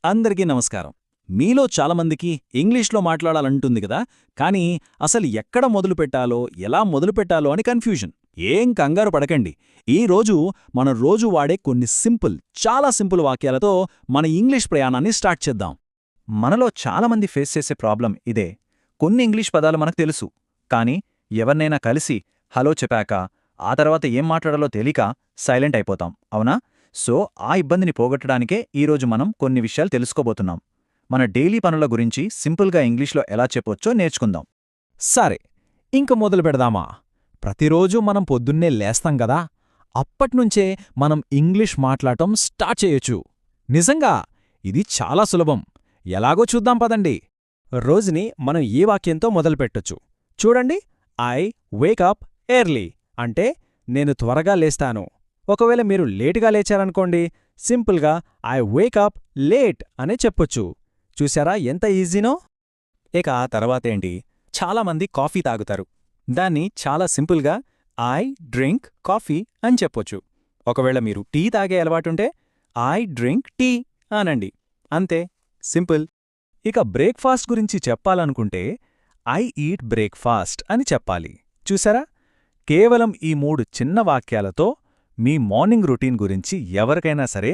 అందరికీ నమస్కారం. మీలో చాలామందికి ఇంగ్లీష్లో మాట్లాడాలంటుంది కదా, కానీ అసలు ఎక్కడ మొదలుపెట్టాలో, ఎలా మొదలుపెట్టాలో అని కన్ఫ్యూజన్. ఏం కంగారు పడకండి. ఈరోజు మనం రోజు వాడే కొన్ని చాలా సింపుల్ వాక్యాలతో మన ఇంగ్లీష్ ప్రయాణాన్ని స్టార్ట్ చేద్దాం. మనలో చాలామంది ఫేస్ చేసే ప్రాబ్లం ఇదే. కొన్ని ఇంగ్లీష్ పదాలు మనకు తెలుసు, కానీ ఎవరినైనా కలిసి హలో చెప్పాక ఆ తర్వాత ఏం మాట్లాడాలో తెలియక సైలెంట్ అయిపోతాం, అవునా? సో ఆ ఇబ్బందిని పోగొట్టడానికే ఈరోజు మనం కొన్ని విషయాలు తెలుసుకోబోతున్నాం. మన డైలీ పనుల గురించి సింపుల్గా ఇంగ్లీష్లో ఎలా చెప్పొచ్చో నేర్చుకుందాం. సరే, ఇంక మొదలు పెడదామా? ప్రతిరోజూ మనం పొద్దున్నే లేస్తాం గదా, అప్పట్నుంచే మనం ఇంగ్లీష్ మాట్లాడటం స్టార్ట్ చేయొచ్చు. నిజంగా ఇది చాలా సులభం. ఎలాగో చూద్దాం పదండి. రోజుని మనం ఈ వాక్యంతో మొదలుపెట్టొచ్చు. చూడండి, ఐ వేకప్ ఎర్లీ అంటే నేను త్వరగా లేస్తాను. ఒకవేళ మీరు లేటుగా లేచారనుకోండి, సింపుల్గా ఐ వేకప్ లేట్ అనే చెప్పొచ్చు. చూశారా ఎంత ఈజీనో? ఇక ఆ తర్వాతేంటి, చాలామంది కాఫీ తాగుతారు. దాన్ని చాలా సింపుల్గా ఐ డ్రింక్ కాఫీ అని చెప్పొచ్చు. ఒకవేళ మీరు టీ తాగే అలవాటుంటే ఐ డ్రింక్ టీ అనండి. అంతే, సింపుల్. ఇక బ్రేక్ఫాస్ట్ గురించి చెప్పాలనుకుంటే ఐ ఈట్ బ్రేక్ఫాస్ట్ అని చెప్పాలి. చూసారా? కేవలం ఈ 3 చిన్న వాక్యాలతో మీ మార్నింగ్ రొటీన్ గురించి ఎవరికైనా సరే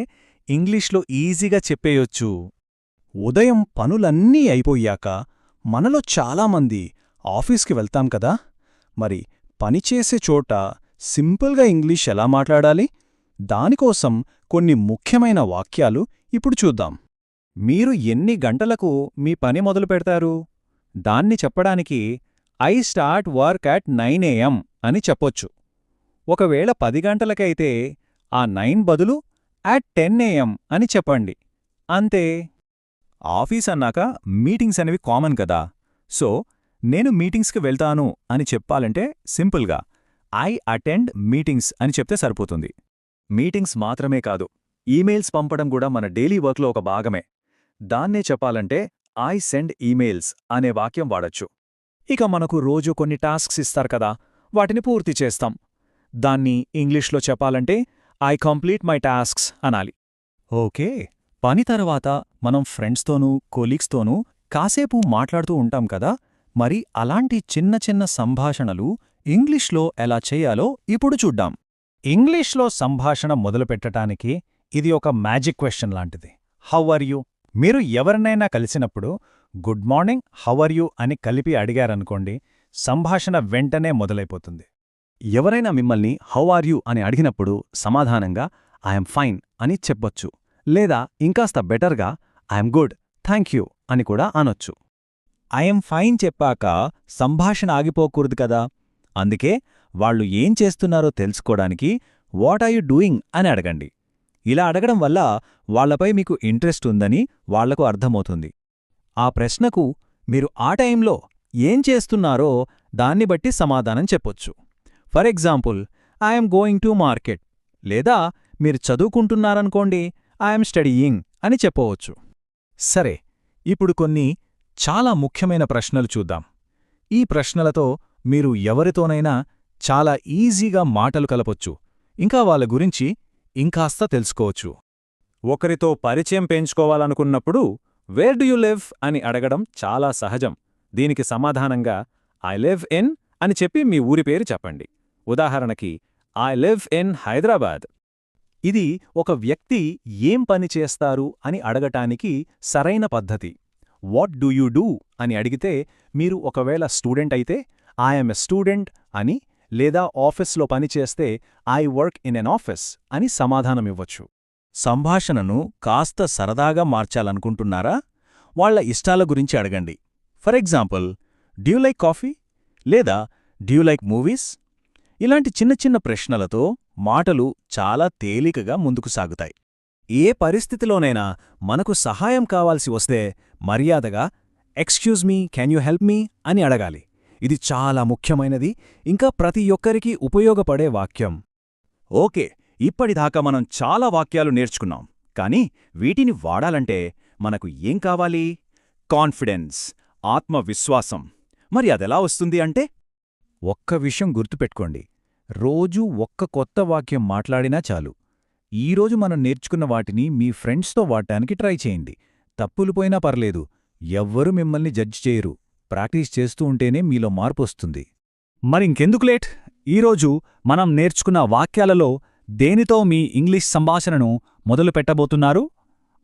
ఇంగ్లీష్లో ఈజీగా చెప్పేయొచ్చు. ఉదయం పనులన్నీ అయిపోయాక మనలో చాలామంది ఆఫీస్కి వెళ్తాం కదా, మరి పనిచేసే చోట సింపుల్గా ఇంగ్లీష్ ఎలా మాట్లాడాలి? దానికోసం కొన్ని ముఖ్యమైన వాక్యాలు ఇప్పుడు చూద్దాం. మీరు ఎన్ని గంటలకు మీ పని మొదలు పెడతారు? దాన్ని చెప్పడానికి I start work at 9 AM అని చెప్పొచ్చు. ఒకవేళ 10 గంటలకైతే ఆ 9 బదులు అట్ 10 AM అని చెప్పండి. అంతే. ఆఫీస్ అన్నాక మీటింగ్స్ అనేవి కామన్ కదా, సో నేను మీటింగ్స్కి వెళ్తాను అని చెప్పాలంటే సింపుల్గా ఐ అటెండ్ మీటింగ్స్ అని చెప్తే సరిపోతుంది. మీటింగ్స్ మాత్రమే కాదు, ఈమెయిల్స్ పంపడం కూడా మన డైలీ వర్క్లో ఒక భాగమే. దాన్నే చెప్పాలంటే ఐ సెండ్ ఈమెయిల్స్ అనే వాక్యం వాడొచ్చు. ఇక మనకు రోజు కొన్ని టాస్క్స్ ఇస్తారు కదా, వాటిని పూర్తి చేస్తాం. దాన్ని ఇంగ్లీష్లో చెప్పాలంటే ఐ కంప్లీట్ మై టాస్క్స్ అనాలి. ఓకే, పని తర్వాత మనం ఫ్రెండ్స్తోనూ కొలీగ్స్తోనూ కాసేపు మాట్లాడుతూ ఉంటాం కదా, మరి అలాంటి చిన్న చిన్న సంభాషణలు ఇంగ్లీష్లో ఎలా చేయాలో ఇప్పుడు చూడ్డాం. ఇంగ్లీష్లో సంభాషణ మొదలుపెట్టడానికి ఇది ఒక మ్యాజిక్ క్వెశ్చన్ లాంటిది. How are you? మీరు ఎవరినైనా కలిసినప్పుడు good morning, how are you అని కలిపి అడిగారనుకోండి, సంభాషణ వెంటనే మొదలైపోతుంది. ఎవరైనా మిమ్మల్ని హౌ ఆర్ యూ అని అడిగినప్పుడు సమాధానంగా ఐఎమ్ ఫైన్ అని చెప్పొచ్చు, లేదా ఇంకాస్త బెటర్గా ఐఎమ్ గుడ్, థ్యాంక్ యూ అని కూడా అనొచ్చు. ఐఎమ్ ఫైన్ చెప్పాక సంభాషణ ఆగిపోకూడదు కదా, అందుకే వాళ్ళు ఏం చేస్తున్నారో తెలుసుకోవడానికి వాట్ ఆర్ యు డూయింగ్ అని అడగండి. ఇలా అడగడం వల్ల వాళ్లపై మీకు ఇంట్రెస్ట్ ఉందని వాళ్లకు అర్థమవుతుంది. ఆ ప్రశ్నకు మీరు ఆ టైంలో ఏం చేస్తున్నారో దాన్ని బట్టి సమాధానం చెప్పొచ్చు. For example, I'm going to market, లేదా మీరు చదువుకుంటున్నారనుకోండి, ఐఎమ్ స్టడీయింగ్ అని చెప్పవచ్చు. సరే, ఇప్పుడు కొన్ని చాలా ముఖ్యమైన ప్రశ్నలు చూద్దాం. ఈ ప్రశ్నలతో మీరు ఎవరితోనైనా చాలా ఈజీగా మాటలు కలపొచ్చు, ఇంకా వాళ్ళ గురించి ఇంకాస్త తెలుసుకోవచ్చు. ఒకరితో పరిచయం పెంచుకోవాలనుకున్నప్పుడు వేర్ డు యు లివ్ అని అడగడం చాలా సహజం. దీనికి సమాధానంగా ఐ లివ్ ఇన్ అని చెప్పి మీ ఊరి పేరు చెప్పండి. ఉదాహరణకి ఐ లివ్ ఇన్ హైదరాబాద్. ఇది ఒక వ్యక్తి ఏం పని చేస్తారు అని అడగటానికి సరైన పద్ధతి. వాట్ డూ యూ డూ అని అడిగితే మీరు ఒకవేళ స్టూడెంట్ అయితే ఐఎమ్ ఎ స్టూడెంట్ అని, లేదా ఆఫీస్లో పనిచేస్తే I work in an office అని సమాధానమివ్వచ్చు. సంభాషణను కాస్త సరదాగా మార్చాలనుకుంటున్నారా? వాళ్ల ఇష్టాల గురించి అడగండి. For example, due like coffee, లేదా డ్యూ లైక్ మూవీస్? ఇలాంటి చిన్న చిన్న ప్రశ్నలతో మాటలు చాలా తేలికగా ముందుకు సాగుతాయి. ఏ పరిస్థితిలోనైనా మనకు సహాయం కావాల్సి వస్తే మర్యాదగా excuse me, can you help me అని అడగాలి. ఇది చాలా ముఖ్యమైనది, ఇంకా ప్రతి ఒక్కరికీ ఉపయోగపడే వాక్యం. ఓకే, ఇప్పటిదాకా మనం చాలా వాక్యాలు నేర్చుకున్నాం, కానీ వీటిని వాడాలంటే మనకు ఏం కావాలి? కాన్ఫిడెన్స్, ఆత్మవిశ్వాసం. మరి అదెలా వస్తుంది అంటే? ఒక్క విషయం గుర్తుపెట్టుకోండి, రోజూ ఒక్క కొత్త వాక్యం మాట్లాడినా చాలు. ఈరోజు మనం నేర్చుకున్న వాటిని మీ ఫ్రెండ్స్తో వాడటానికి ట్రై చేయండి. తప్పులు పోయినా పర్లేదు, ఎవ్వరూ మిమ్మల్ని జడ్జ్ చేయరు. ప్రాక్టీస్ చేస్తూ ఉంటేనే మీలో మార్పొస్తుంది. మరింకెందుకు లేట్? ఈరోజు మనం నేర్చుకున్న వాక్యాలలో దేనితో మీ ఇంగ్లీష్ సంభాషణను మొదలు పెట్టబోతున్నారు?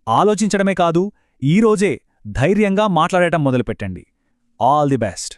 ఆలోచించడమే కాదు, ఈరోజే ధైర్యంగా మాట్లాడటం మొదలుపెట్టండి. All the best.